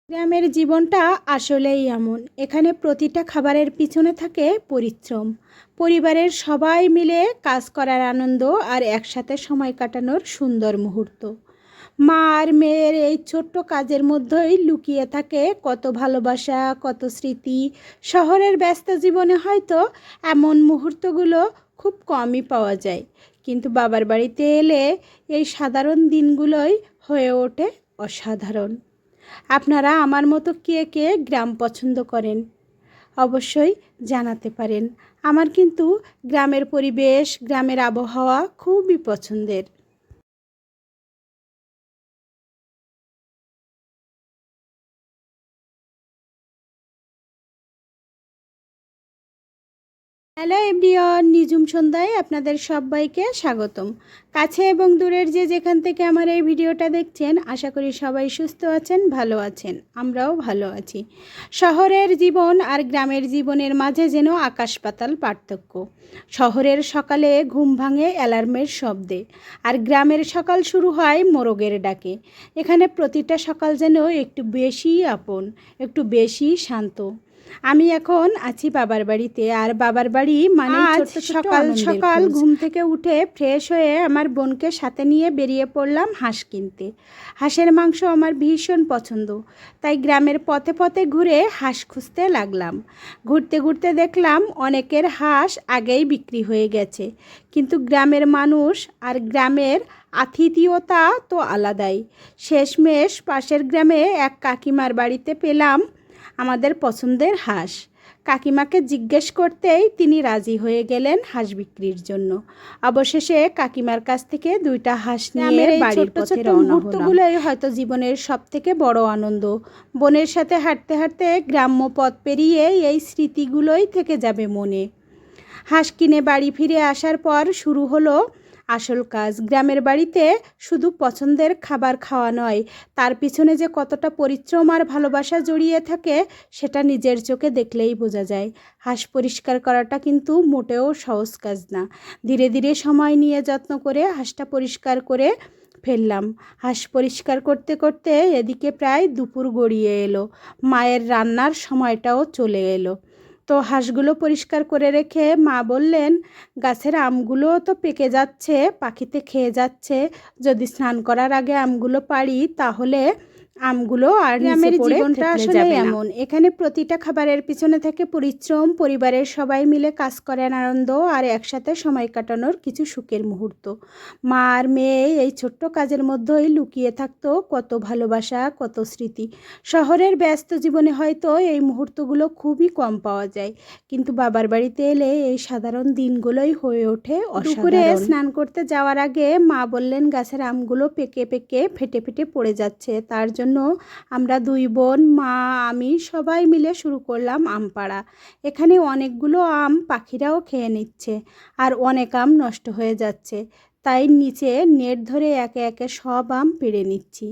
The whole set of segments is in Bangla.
গ্রামের জীবনটা আসলেই এমন। এখানে প্রতিটা খাবারের পিছনে থাকে পরিশ্রম, পরিবারের সবাই মিলে কাজ করার আনন্দ আর একসাথে সময় কাটানোর সুন্দর মুহূর্ত। মা আর মেয়ের এই ছোট্ট কাজের মধ্যেই লুকিয়ে থাকে কত ভালোবাসা, কত স্মৃতি। শহরের ব্যস্ত জীবনে হয়তো এমন মুহূর্তগুলো খুব কমই পাওয়া যায়, কিন্তু বাবার বাড়িতে এলে এই সাধারণ দিনগুলোই হয়ে ওঠে অসাধারণ। আপনারা আমার মতো কে কে গ্রাম পছন্দ করেন অবশ্যই জানাতে পারেন। আমার কিন্তু গ্রামের পরিবেশ, গ্রামের আবহাওয়া খুবই পছন্দের। হ্যালো এভরিওয়ান, নিজুম সন্ধ্যায় আপনাদের সবাইকে স্বাগতম। কাছে এবং দূরের যে যেখান থেকে আমার এই ভিডিওটা দেখছেন, আশা করি সবাই সুস্থ আছেন, ভালো আছেন। আমরাও ভালো আছি। শহরের জীবন আর গ্রামের জীবনের মাঝে যেন আকাশ পাতাল পার্থক্য। শহরের সকালে ঘুম ভাঙে অ্যালার্মের শব্দে, আর গ্রামের সকাল শুরু হয় মোরগের ডাকে। এখানে প্রতিটা সকাল যেন একটু বেশি আপন, একটু বেশি শান্ত। আমি এখন আছি বাবার বাড়িতে, আর বাবার বাড়ি মানে সকাল সকাল ঘুম থেকে উঠে ফ্রেশ হয়ে আমার বোনকে সাথে নিয়ে বেরিয়ে পড়লাম হাঁস কিনতে। হাঁসের মাংস আমার ভীষণ পছন্দ, তাই গ্রামের পথে পথে ঘুরে হাঁস খুঁজতে লাগলাম। ঘুরতে ঘুরতে দেখলাম অনেকের হাঁস আগেই বিক্রি হয়ে গেছে, কিন্তু গ্রামের মানুষ আর গ্রামের আতিথেয়তা তো আলাদাই। শেষমেশ পাশের গ্রামে এক কাকিমার বাড়িতে পেলাম আমাদের পছন্দের হাঁস। কাকিমাকে জিজ্ঞেস করতেই তিনি রাজি হয়ে গেলেন হাঁস বিক্রির জন্য। অবশেষে কাকিমার কাছ থেকে 2টা হাঁস নিয়ে বাড়ির পথে রওনা হলাম। মুহূর্তগুলোই হয়তো জীবনের সবথেকে বড় আনন্দ। বোনের সাথে হাঁটতে হাঁটতে গ্রাম্য পথ পেরিয়ে এই স্মৃতিগুলোই থেকে যাবে মনে। হাঁস কিনে বাড়ি ফিরে আসার পর শুরু হলো আসল কাজ। গ্রামের বাড়িতে শুধু পছন্দের খাবার খাওয়া নয়, তার পিছনে যে কতটা পরিশ্রম আর ভালোবাসা জড়িয়ে থাকে সেটা নিজের চোখে দেখলেই বোঝা যায়। হাঁস পরিষ্কার করাটা কিন্তু মোটেও সহজ কাজ না। ধীরে ধীরে সময় নিয়ে যত্ন করে হাঁসটা পরিষ্কার করে ফেললাম। হাঁস পরিষ্কার করতে করতে এদিকে প্রায় দুপুর গড়িয়ে এলো, মায়ের রান্নার সময়টাও চলে এলো। তো হাঁসগুলো পরিষ্কার করে রেখে মা বললেন, গাছের আমগুলোও তো পেকে যাচ্ছে, পাখিতে খেয়ে যাচ্ছে, যদি স্নান করার আগে আমগুলো পারি তাহলে আমগুলো আর গ্রামের জীবনটা আসলে এমন। এখানে প্রতিটা খাবারের পিছনে থেকে পরিশ্রম, পরিবারের সবাই মিলে কাজ করেন আনন্দ, আর একসাথে সময় কাটানোর কিছু সুখের মুহূর্ত। মা আর মেয়ে এই ছোট্ট কাজের মধ্যেই লুকিয়ে থাকতো কত ভালোবাসা, কত স্মৃতি। শহরের ব্যস্ত জীবনে হয়তো এই মুহূর্তগুলো খুবই কম পাওয়া যায়, কিন্তু বাবার বাড়িতে এলে এই সাধারণ দিনগুলোই হয়ে ওঠে অসাধারণ। দুপুরে স্নান করতে যাওয়ার আগে মা বললেন গাছের আমগুলো পেকে পেকে ফেটে ফেটে পড়ে যাচ্ছে, তার জন্য আমরা 2 বোন, মা, আমি সবাই মিলে শুরু করলাম আম পাড়া। এখানে অনেকগুলো আম পাখিরাও খেয়ে নিচ্ছে, আর অনেক আম নষ্ট হয়ে যাচ্ছে, তাই নিচে নেট ধরে একে একে সব আম পেড়ে নিচ্ছি।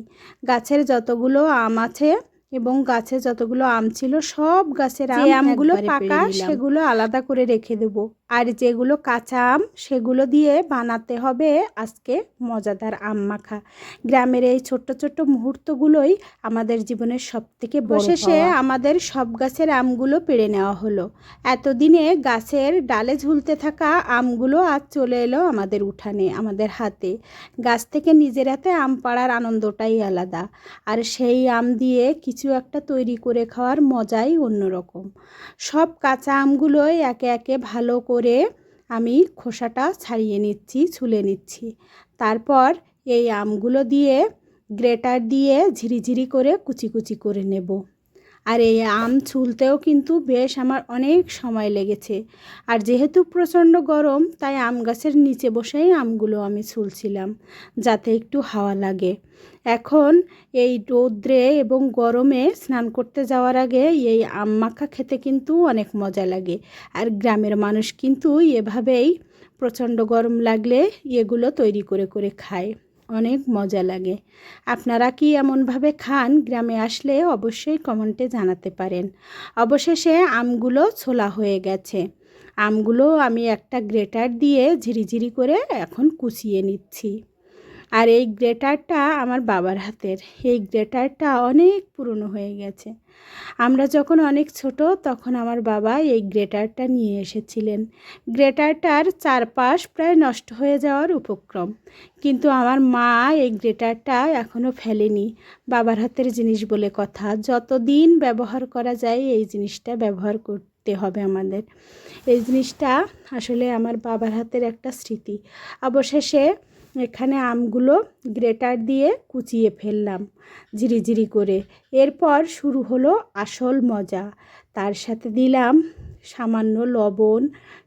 গাছের যতগুলো আম আছে এবং গাছে যতগুলো আম ছিল সব গাছের আমগুলো পাকা সেগুলো আলাদা করে রেখে দেব, আর যেগুলো কাঁচা আম সেগুলো দিয়ে বানাতে হবে আজকে মজাদার আম মাখা। গ্রামের এই ছোট্ট ছোট্ট মুহূর্তগুলোই আমাদের জীবনের সবথেকে বড় পাওয়া। শেষে আমাদের সব গাছের আমগুলো পেড়ে নেওয়া হলো। এতদিনে গাছের ডালে ঝুলতে থাকা আমগুলো আজ চলে এলো আমাদের উঠানে, আমাদের হাতে। গাছ থেকে নিজের হাতে আম পাড়ার আনন্দটাই আলাদা, আর সেই আম দিয়ে কিছু একটা তৈরি করে খাওয়ার মজাই অন্যরকম। সব কাঁচা আমগুলোই একে একে ভালো করে আমি খোসাটা ছাড়িয়ে নিচ্ছি, ছুলে নিচ্ছি। তারপর এই আমগুলো দিয়ে গ্রেটার দিয়ে ঝিরিঝিরি করে কুচি কুচি করে নেব। আর এই আম ছুলতেও কিন্তু বেশ আমার অনেক সময় লেগেছে, আর যেহেতু প্রচণ্ড গরম তাই আম গাছের নিচে বসেই আমগুলো আমি ছুলছিলাম যাতে একটু হাওয়া লাগে। এখন এই রৌদ্রে এবং গরমে স্নান করতে যাওয়ার আগে এই আম মাখা খেতে কিন্তু অনেক মজা লাগে, আর গ্রামের মানুষ কিন্তু এভাবেই প্রচণ্ড গরম লাগলে এগুলো তৈরি করে করে খায়, অনেক মজা লাগে। আপনারা কি এমনভাবে খান? গ্রামে আসলে অবশ্যই কমেন্টে জানাতে পারেন। অবশেষে আমগুলো ছোলা হয়ে গেছে। আমগুলো আমি একটা গ্রেটার দিয়ে ঝিরিঝিরি করে এখন কুচিয়ে নিচ্ছি। আর এই গ্রেটারটা আমার বাবার হাতের। এই গ্রেটারটা অনেক পুরনো হয়ে গেছে। আমরা যখন অনেক ছোট তখন আমার বাবা এই গ্রেটারটা নিয়ে এসেছিলেন। গ্রেটারটার চারপাশ প্রায় নষ্ট হয়ে যাওয়ার উপক্রম, কিন্তু আমার মা এই গ্রেটারটা এখনও ফেলেনি। বাবার হাতের জিনিস বলে কথা, যতদিন ব্যবহার করা যায় এই জিনিসটা ব্যবহার করতে হবে আমাদের। এই জিনিসটা আসলে আমার বাবার হাতের একটা স্মৃতি। অবশেষে এখানে আমগুলো গ্রেটার দিয়ে কুচিয়ে ফেললাম ঝিরিঝিরি করে। এরপর শুরু হলো আসল মজা। তার সাথে দিলাম সামান্য লবণ,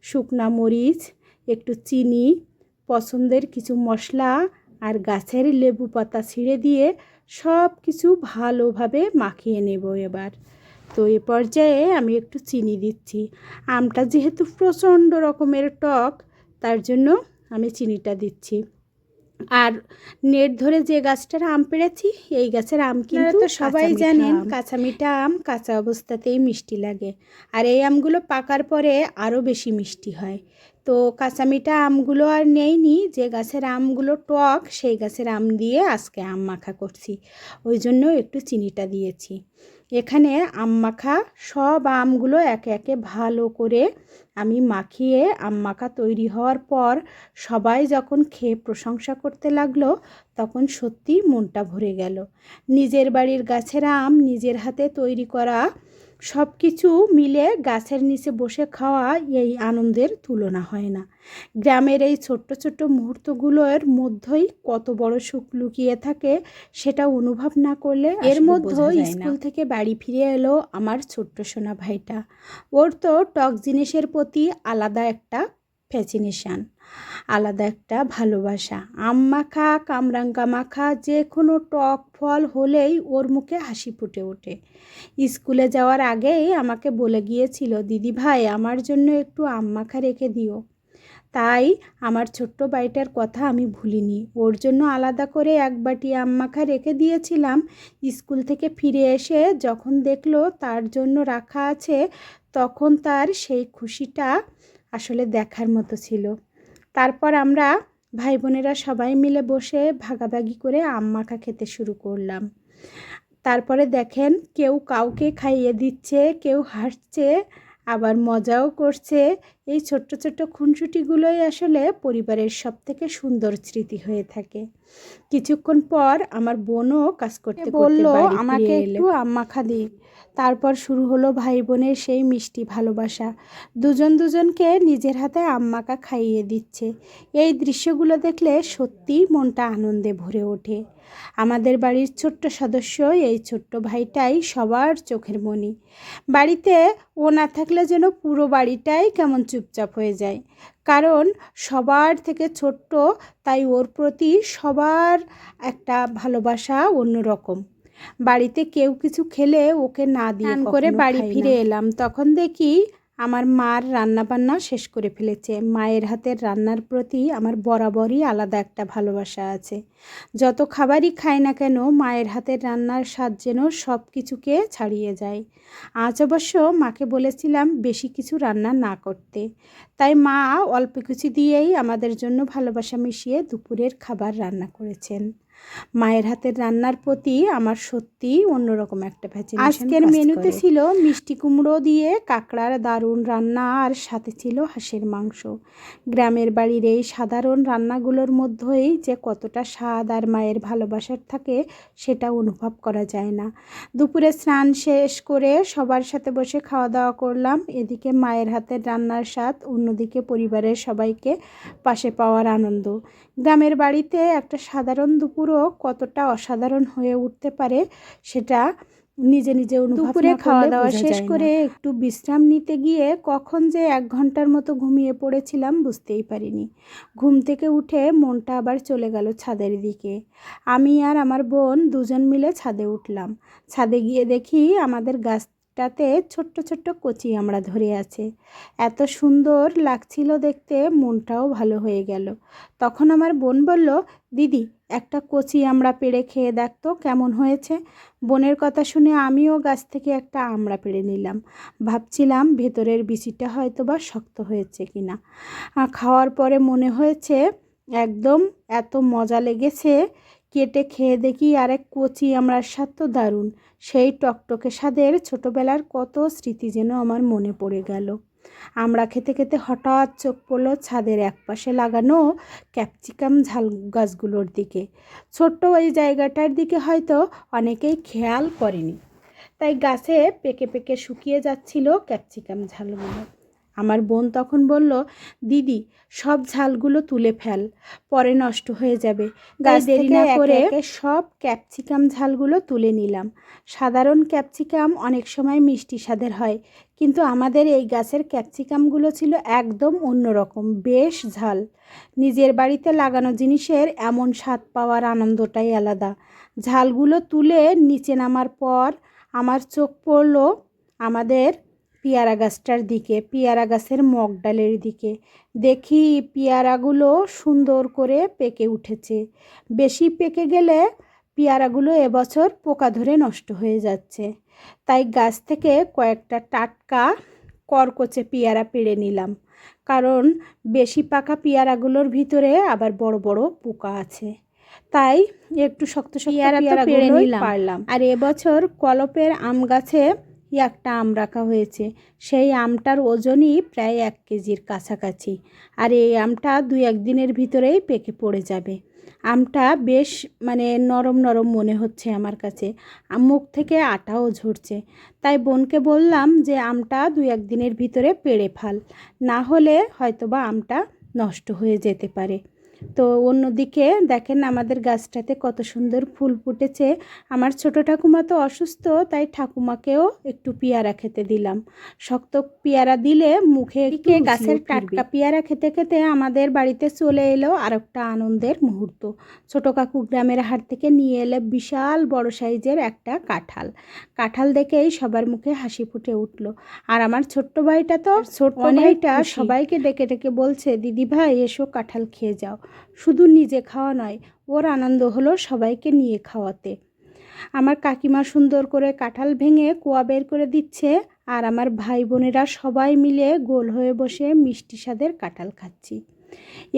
শুকনা মরিচ, একটু চিনি, পছন্দের কিছু মশলা আর গাছের লেবু পাতা ছিঁড়ে দিয়ে সব কিছু ভালোভাবে মাখিয়ে নেব এবার। তো এ পর্যায়ে আমি একটু চিনি দিচ্ছি। আমটা যেহেতু প্রচণ্ড রকমের টক, তার জন্য আমি চিনিটা দিচ্ছি। আর নেট ধরে যে গাছটার আম পেড়েছি, এই গাছের আম কিন্তু সবাই জানেন কাঁচা মিঠা আম কাঁচা অবস্থাতেই মিষ্টি লাগে, আর এই আমগুলো পাকার পরে আরও বেশি মিষ্টি হয়। তো কাঁচা মিঠা আমগুলো আর নেইনি, যে গাছের আমগুলো টক সেই গাছের আম দিয়ে আজকে আম মাখা করছি, ওই জন্য একটু চিনিটা দিয়েছি। এখানে আম মাখা সব আমগুলো একে একে ভালো করে আমি মাখিয়ে আম মাখা তৈরি হওয়ার পর সবাই যখন খেয়ে প্রশংসা করতে লাগলো, তখন সত্যি মনটা ভরে গেল। নিজের বাড়ির গাছের আম, নিজের হাতে তৈরি করা সব কিছু মিলে গাছের নিচে বসে খাওয়া, এই আনন্দের তুলনা হয় না। গ্রামের এই ছোট্ট ছোট্ট মুহূর্তগুলোর মধ্যেই কত বড় সুখ লুকিয়ে থাকে, সেটা অনুভব না করলে এর মধ্যে স্কুল থেকে বাড়ি ফিরে এলো আমার ছোট্ট সোনা ভাইটা। ওর তো টক জিনিসের প্রতি আলাদা একটা ফ্যাসিনেশান, আলাদা একটা ভালোবাসা। আম মাখা, কামরাঙ্গা মাখা, যে কোনো টক ফল হলেই ওর মুখে হাসি ফুটে ওঠে। স্কুলে যাওয়ার আগেই আমাকে বলে গিয়েছিল, দিদি ভাই আমার জন্য একটু আম মাখা রেখে দিও। তাই আমার ছোট্ট ভাইটার কথা আমি ভুলিনি, ওর জন্য আলাদা করে এক বাটি আম মাখা রেখে দিয়েছিলাম। স্কুল থেকে ফিরে এসে যখন দেখলো তার জন্য রাখা আছে, তখন তার সেই খুশিটা আসলে দেখার মতো ছিল। তারপর আমরা ভাই বোনেরা সবাই মিলে বসে ভাগাভাগি করে আম মাখা খেতে শুরু করলাম। তারপরে দেখেন, কেউ কাউকে খাইয়ে দিচ্ছে, কেউ হাসছে, আবার মজাও করছে। এই ছোট্ট ছোট্ট খুনসুটিগুলোই আসলে পরিবারের সবথেকে সুন্দর স্মৃতি হয়ে থাকে। কিছুক্ষণ পর আমার বোনও কাজ করতে বললো আমাকে একটু আম মাখা দিই। তারপর শুরু হলো ভাই বোনের সেই মিষ্টি ভালোবাসা। দুজন দুজনকে নিজের হাতে আম মাখা খাইয়ে দিচ্ছে। এই দৃশ্যগুলো দেখলে সত্যিই মনটা আনন্দে ভরে ওঠে। আমাদের বাড়ির ছোট্ট সদস্য এই ছোট্ট ভাইটাই সবার চোখের মণি। বাড়িতে ও না থাকলে যেন পুরো বাড়িটাই কেমন চুপচাপ হয়ে যায়, কারণ সবার থেকে ছোট্ট, তাই ওর প্রতি সবার একটা ভালোবাসা অন্যরকম। বাড়িতে কেউ কিছু খেলে ওকে না দিয়ে করে বাড়ি ফিরে এলাম, তখন দেখি আমার মার রান্নাবান্না শেষ করে ফেলেছে। মায়ের হাতের রান্নার প্রতি আমার বরাবরই আলাদা একটা ভালোবাসা আছে। যত খাবারই খাই না কেন, মায়ের হাতের রান্নার স্বাদ যেন সব কিছুকে ছাড়িয়ে যায়। আজ অবশ্য মাকে বলেছিলাম বেশি কিছু রান্না না করতে, তাই মা অল্প কিছু দিয়েই আমাদের জন্য ভালোবাসা মিশিয়ে দুপুরের খাবার রান্না করেছেন। মায়ের হাতের রান্নার প্রতি আমার সত্যিই অন্যরকম একটা ফ্যাসিনেশন। আজকের মেনুতে ছিল মিষ্টি কুমড়ো দিয়ে কাঁকড়ার দারুণ রান্না, আর সাথে ছিল হাঁসের মাংস। গ্রামের বাড়ির এই সাধারণ রান্নাগুলোর মধ্যেই যে কতটা স্বাদ আর মায়ের ভালোবাসার থাকে, সেটা অনুভব করা যায় না। দুপুরে স্নান শেষ করে সবার সাথে বসে খাওয়া দাওয়া করলাম। এদিকে মায়ের হাতের রান্নার স্বাদ, অন্যদিকে পরিবারের সবাইকে পাশে পাওয়ার আনন্দ। গ্রামের বাড়িতে একটা সাধারণ দুপুরও কতটা অসাধারণ হয়ে উঠতে পারে, সেটা নিজে নিজে অনুভব। দুপুরে খাওয়া দাওয়া শেষ করে একটু বিশ্রাম নিতে গিয়ে কখন যে 1 ঘন্টার মতো ঘুমিয়ে পড়েছিলাম বুঝতেই পারিনি। ঘুম থেকে উঠে মনটা আবার চলে গেল ছাদের দিকে। আমি আর আমার বোন দুজন মিলে ছাদে উঠলাম। ছাদে গিয়ে দেখি আমাদের গাছটাতে ছোট্ট ছোট্ট কচি আমড়া ধরে আছে। এত সুন্দর লাগছিল দেখতে, মনটাও ভালো হয়ে গেল। তখন আমার বোন বলল, দিদি একটা কচি আমড়া পেড়ে খেয়ে দেখতো কেমন হয়েছে। বোনের কথা শুনে আমিও গাছ থেকে একটা আমড়া পেড়ে নিলাম। ভাবছিলাম ভেতরের বিচিটা হয়তো বা শক্ত হয়েছে কিনা। খাওয়ার পরে মনে হয়েছে একদম এত মজা লেগেছে। কেটে খেয়ে দেখি আরেক কচি আমড়ার স্বাদ তো দারুণ। সেই টকটকে স্বাদের ছোটোবেলার কত স্মৃতি যেন আমার মনে পড়ে গেল। আমড়া খেতে খেতে হঠাৎ চোখ পড়ল ছাদের একপাশে লাগানো ক্যাপসিকাম ঝাল গাছগুলোর দিকে। ছোট্ট ওই জায়গাটার দিকে হয়তো অনেকেই খেয়াল করেনি, তাই গাছে পেকে পেকে শুকিয়ে যাচ্ছিল ক্যাপসিকাম ঝালগুলো। আমার বোন তখন বলল, দিদি সব ঝালগুলো তুলে ফেল, পরে নষ্ট হয়ে যাবে। গাছ দেরি না করে সব ক্যাপসিকাম ঝালগুলো তুলে নিলাম। সাধারণ ক্যাপসিকাম অনেক সময় মিষ্টি স্বাদের হয়, কিন্তু আমাদের এই গাছের ক্যাপসিকামগুলো ছিল একদম অন্যরকম, বেশ ঝাল। নিজের বাড়িতে লাগানো জিনিসের এমন স্বাদ পাওয়ার আনন্দটাই আলাদা। ঝালগুলো তুলে নিচে নামার পর আমার চোখ পড়ল আমাদের পেয়ারা গাছটার দিকে, পেয়ারা গাছের মগডালের দিকে। দেখি পেয়ারাগুলো সুন্দর করে পেকে উঠেছে। বেশি পেকে গেলে পেয়ারাগুলো এবছর পোকা ধরে নষ্ট হয়ে যাচ্ছে, তাই গাছ থেকে কয়েকটা টাটকা করকচে পেয়ারা পেড়ে নিলাম, কারণ বেশি পাকা পেয়ারাগুলোর ভিতরে আবার বড় বড় পোকা আছে। তাই একটু শক্ত পেয়ারা পেড়ে নিলাম পারলাম। আর এবছর কলপের আম গাছে একটা আম রাখা হয়েছে, সেই আমটার ওজনই প্রায় 1 কেজির কাছাকাছি। আর এই আমটা 2-1 দিনের ভিতরেই পেকে পড়ে যাবে। আমটা বেশ নরম নরম মনে হচ্ছে আমার কাছে, মুখ থেকে আটাও ঝরছে। তাই বোনকে বললাম যে আমটা 2-1 দিনের ভিতরে পেড়ে ফেল, না হলে হয়তোবা আমটা নষ্ট হয়ে যেতে পারে। তো অন্যদিকে দেখেন আমাদের গাছটাতে কত সুন্দর ফুল ফুটেছে। আমার ছোট ঠাকুমা তো অসুস্থ, তাই ঠাকুমাকেও একটু পেয়ারা খেতে দিলাম। শক্ত পেয়ারা দিলে মুখে একটু গাছের টাটকা পেয়ারা খেতে খেতে আমাদের বাড়িতে চলে এলো আরেকটা আনন্দের মুহূর্ত। ছোট কাকু গ্রামের হাট থেকে নিয়ে এলে বিশাল বড় সাইজের একটা কাঁঠাল দেখেই সবার মুখে হাসি ফুটে উঠল। আর আমার ছোট্ট ভাইটা তো সবাইকে ডেকে ডেকে বলছে, দিদি ভাই এসো কাঁঠাল খেয়ে যাও। শুধু নিজে খাওয়া নয়, ওর আনন্দ হলো সবাইকে নিয়ে খাওয়াতে। আমার কাকিমা সুন্দর করে কাঁঠাল ভেঙে কোয়া বের করে দিচ্ছে, আর আমার ভাই বোনেরা সবাই মিলে গোল হয়ে বসে মিষ্টি স্বাদের কাঁঠাল খাচ্ছি।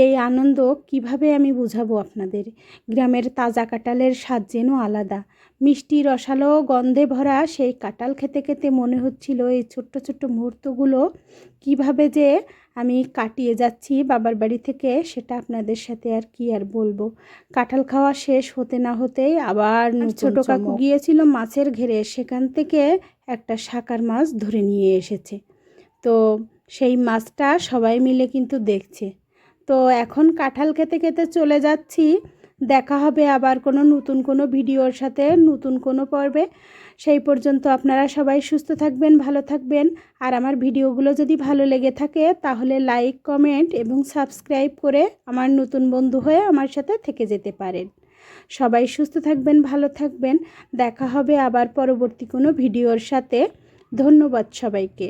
এই আনন্দ কিভাবে আমি বুঝাবো আপনাদের। গ্রামের তাজা কাঁঠালের স্বাদ যেন আলাদা। মিষ্টি রসালো গন্ধে ভরা সেই কাঁঠাল খেতে খেতে মনে হচ্ছিল এই ছোট্ট ছোট্ট মুহূর্তগুলো কিভাবে যে আমি কাটিয়ে যাচ্ছি বাবার বাড়ি থেকে, সেটা আপনাদের সাথে আর কি আর বলবো। কাঁঠাল খাওয়া শেষ হতে না হতেই আবার ছোট কাকু গিয়েছিল মাছের ঘেরে, সেখান থেকে একটা শাকার মাছ ধরে নিয়ে এসেছে। তো সেই মাছটা সবাই মিলে কিন্তু দেখছে। তো এখন কাঁঠাল খেতে খেতে চলে যাচ্ছি। দেখা হবে আবার নতুন কোনো ভিডিওর সাথে, নতুন কোনো পর্বে। সেই পর্যন্ত আপনারা সবাই সুস্থ থাকবেন, ভালো থাকবেন। আর আমার ভিডিওগুলো যদি ভালো লেগে থাকে তাহলে লাইক, কমেন্ট এবং সাবস্ক্রাইব করে আমার নতুন বন্ধু হয়ে আমার সাথে থেকে যেতে পারেন। সবাই সুস্থ থাকবেন, ভালো থাকবেন। দেখা হবে আবার পরবর্তী কোনো ভিডিওর সাথে। ধন্যবাদ সবাইকে।